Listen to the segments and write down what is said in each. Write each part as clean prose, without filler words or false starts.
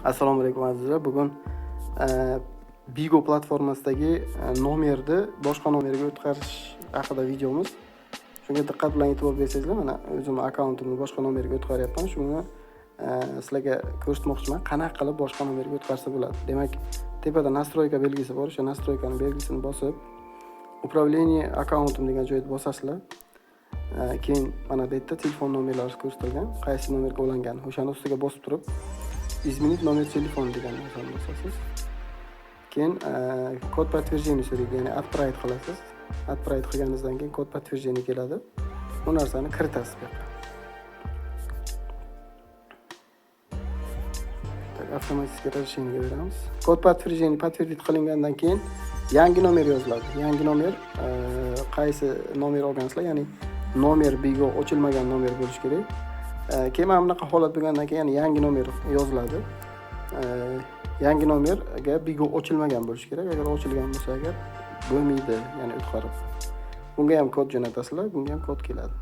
Assalomu alaykum azizlar. Bugun Bigo platformasidagi nomerni boshqa nomerga o'tkazish haqida videomiz. Shunga diqqat bilan e'tibor bersangizlar, mana o'zimning akkauntimni boshqa nomerga o'tkazyapman. Shuni sizlarga ko'rsatmoqchiman, qanaqa qilib boshqa nomerga o'tkazsa bo'ladi. Demak, tepada настройка belgisi bor. O'sha настройкаning belgisini bosib, управление аккаунтим degan joyga bosasizlar. Keyin mana bu yerda telefon nomerlari ko'rsatilgan, qaysi nomerga ulangani. O'shani ustiga bosib turib, изменить номер telefona degan narsani bosasiz. Keyin kod подтверждение so'raydi, ya'ni отправить qilasiz. Отправить qilganingizdan keyin kod подтверждение keladi. Bu narsani kiritasiz bu yoqqa. Avtomatik razрешениеga beramiz. Kod подтверждение подтвердить qilingandan keyin yangi nomer yoziladi. Yangi nomer qaysi nomer olgansizlar, ya'ni nomer Bigo ochilmagan nomer bo'lishi kerak. Keyin mana bunaqa holat bo'lgandan keyin yangi nomer yoziladi. Yangi nomerga Bigo ochilmagan bo'lishi kerak. Agar ochilgan bo'lsa agar bo'lmaydi, ya'ni o'tkazib. Bunga ham kod jo'natasizlar, bunga ham kod keladi.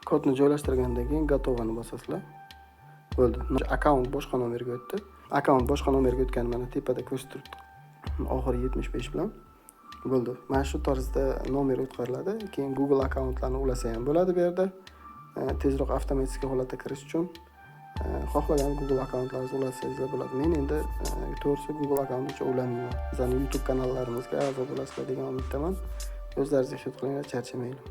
Kodni joylashtirgandan keyin gotovani bosasizlar. Bo'ldi. Akkaunt boshqa nomerga o'tdi. Akkaunt boshqa nomerga o'tgani mana tepada ko'rsatib turibdi. Oxiri 75 bilan. Bo'ldi. Mana shu tarzda nomer o'tkaziladi. Keyin Google akkauntlarni ulasa ham bo'ladi bu yerda. Tezroq avtomatik holatga kirish uchun xohlagan Google akkauntlaringizni ulatsangiz bo'ladi. Men endi to'g'risi Google akkauntni ulamayman. Bizning YouTube kanallarimizga a'zo bo'lasizlar degan umiddaman. O'zlaringiz ehtiyot qilinglar, charchamaylar.